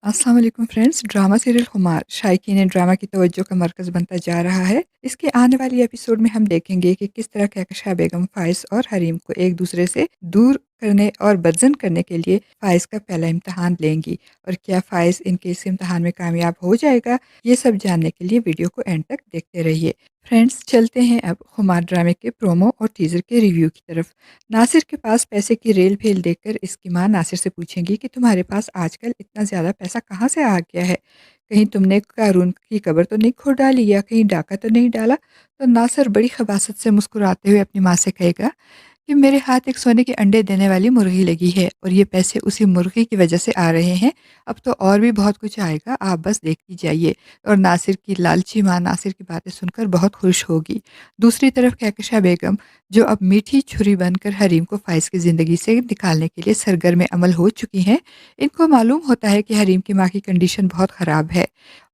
अस्सलाम वालेकुम friends. Drama serial खुमार शायकीन ड्रामा की तवज्जो का मरकज़ बनता जा रहा है। इसके आने वाली एपिसोड में हम देखेंगे कि किस तरह कहकशा बेगम फ़ाइज़ और हरीम को एक दूसरे से दूर करने और बदज़न करने के लिए फ़ाइज़ का पहला इम्तिहान लेंगी और क्या फ़ाइज़ इनके इस इम्तिहान में कामयाब हो जाएगा? ये सब जानने के लिए वीडियो को एंड तक देखते रहिए। फ्रेंड्स, चलते हैं अब खुमार ड्रामे के प्रोमो और टीज़र के रिव्यू की तरफ। नासिर के पास पैसे की रेल-भेल देखकर इसकी माँ नासिर से पूछेंगी कि तुम्हारे पास आजकल इतना ज़्यादा पैसा कहाँ से आ गया है? कहीं तुमने क़ारून की कब्र तो नहीं खोद डाली या कहीं डाका तो नहीं डाला? तो नासिर बड़ी ख़बासत से मुस्कुराते हुए अपनी माँ से कहेगा कि मेरे हाथ एक सोने के अंडे देने वाली मुर्गी लगी है और ये पैसे उसी मुर्गी की वजह से आ रहे हैं। अब तो और भी बहुत कुछ आएगा, आप बस देखती जाइए। और नासिर की लालची माँ नासिर की बातें सुनकर बहुत खुश होगी। दूसरी तरफ कहकशा बेगम, जो अब मीठी छुरी बनकर हरीम को फ़ाइज़ की ज़िंदगी से निकालने के लिए सरगर्म अमल हो चुकी हैं, इनको मालूम होता है कि हरीम की माँ की कंडीशन बहुत ख़राब है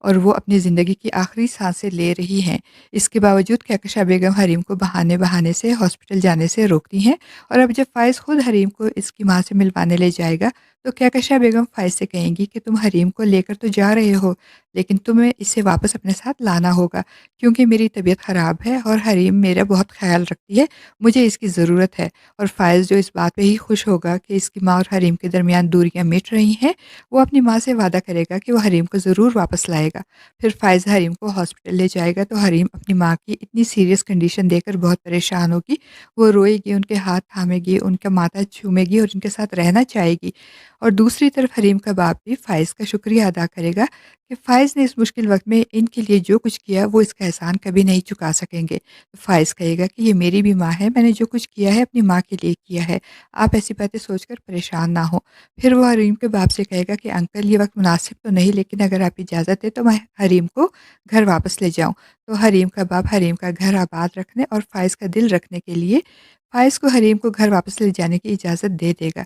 और वो अपनी ज़िंदगी की आखिरी सांसें ले रही हैं। इसके बावजूद कहकशा बेगम हरीम को बहाने-बहाने से हॉस्पिटल जाने से रोकती हैं और अब जब फ़ाइज़ खुद हरीम को इसकी माँ से मिलवाने ले जाएगा, तो कहकशा बेगम फ़ाइज़ से कहेंगी कि तुम हरीम को लेकर तो जा रहे हो, लेकिन तुम्हें इसे वापस अपने साथ लाना होगा क्योंकि मेरी तबीयत ख़राब है और हरीम मेरा बहुत ख़्याल रखती है, मुझे इसकी ज़रूरत है। और फ़ाइज़ जो इस बात पे ही खुश होगा कि इसकी माँ और हरीम के दरमियान दूरियाँ मिट रही हैं, वो अपनी माँ से वादा करेगा कि वो हरीम को ज़रूर वापस लाएगा। फिर फ़ाइज़ हरीम को हॉस्पिटल ले जाएगा तो हरीम अपनी माँ की इतनी सीरियस कंडीशन देखकर बहुत परेशान होगी। वो रोएगी, उनके हाथ थामेगी, उनका माथा चूमेगी और उनके साथ रहना चाहेगी। और दूसरी तरफ हरीम का बाप भी फ़ाइज़ का शुक्रिया अदा करेगा कि फ़ाइज़ ने इस मुश्किल वक़्त में इनके लिए जो कुछ किया वो इसका एहसान कभी नहीं चुका सकेंगे। तो फ़ाइज़ कहेगा कि ये मेरी भी माँ है, मैंने जो कुछ किया है अपनी माँ के लिए किया है। आप ऐसी बातें सोचकर परेशान ना हों। फिर वो हरीम के बाप से कहेगा कि अंकल, ये वक़्त मुनासिब तो नहीं, लेकिन अगर आप इजाज़त दें तो मैं हरीम को घर वापस ले जाऊँ। तो हरीम का बाप हरीम का घर आबाद रखने और फ़ाइज़ का दिल रखने के लिए फ़ाइज़ को हरीम को घर वापस ले जाने की इजाज़त दे देगा।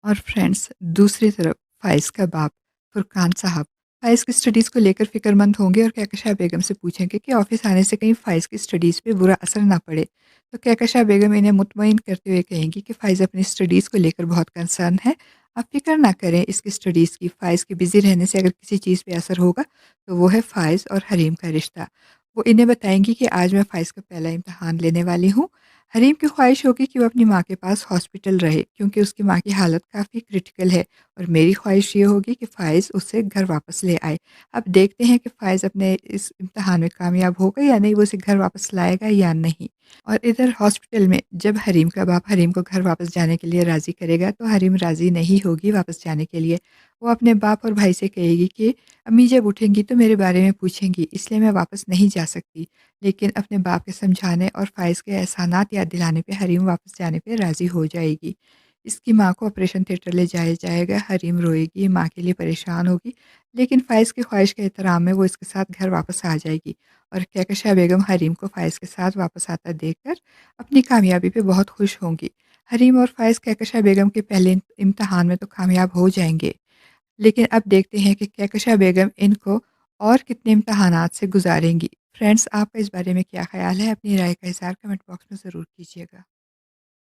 और फ्रेंड्स, दूसरी तरफ फ़ाइज़ का बाप फुरकान साहब फ़ाइज़ की स्टडीज़ को लेकर फ़िक्रमंद होंगे और कहकशा बेगम से पूछेंगे कि ऑफ़िस आने से कहीं फ़ाइज़ की स्टडीज़ पे बुरा असर ना पड़े। तो कहकशा बेगम इन्हें मुतमईन करते हुए कहेंगी कि फ़ाइज़ अपनी स्टडीज़ को लेकर बहुत कंसर्न है। आप फ़िक्र ना करें इसकी स्टडीज़ की। फ़ाइज़ के बिज़ी रहने से अगर किसी चीज़ पे असर होगा, तो वो है फ़ाइज़ और हरीम का रिश्ता। वो इन्हें बताएँगी कि आज मैं फ़ाइज़ का पहला इम्तिहान लेने वाली हूँ। हरीम की ख्वाहिश होगी कि वो अपनी माँ के पास हॉस्पिटल रहे क्योंकि उसकी माँ की हालत काफ़ी क्रिटिकल है और मेरी ख्वाहिश ये होगी कि फ़ाइज़ उसे घर वापस ले आए। अब देखते हैं कि फ़ाइज़ अपने इस इम्तिहान में कामयाब होगा या नहीं, वो उसे घर वापस लाएगा या नहीं। और इधर हॉस्पिटल में जब हरीम का बाप हरीम को घर वापस जाने के लिए राज़ी करेगा, तो हरीम राज़ी नहीं होगी वापस जाने के लिए। वो अपने बाप और भाई से कहेगी कि अम्मी जब उठेंगी तो मेरे बारे में पूछेंगी, इसलिए मैं वापस नहीं जा सकती। लेकिन अपने बाप के समझाने और फ़ाइज़ के एहसानात याद दिलाने पे हरीम वापस जाने पे राज़ी हो जाएगी। इसकी माँ को ऑपरेशन थिएटर ले जाया जाएगा, हरीम रोएगी, माँ के लिए परेशान होगी, लेकिन फ़ाइज़ की ख्वाहिश के एहतराम में वो इसके साथ घर वापस आ जाएगी। और कहकशा बेगम हरीम को फ़ाइज़ के साथ वापस आता देखकर अपनी कामयाबी पे बहुत खुश होंगी। हरीम और फ़ाइज़ कहकशा बेगम के पहले इम्तिहान में तो कामयाब हो जाएँगे। लेकिन अब देखते हैं कि कहकशा बेगम इनको और कितने इम्तहानात से गुज़ारेंगी। फ्रेंड्स, आपका इस बारे में क्या ख़्याल है? अपनी राय का इज़हार कमेंट बॉक्स में ज़रूर कीजिएगा।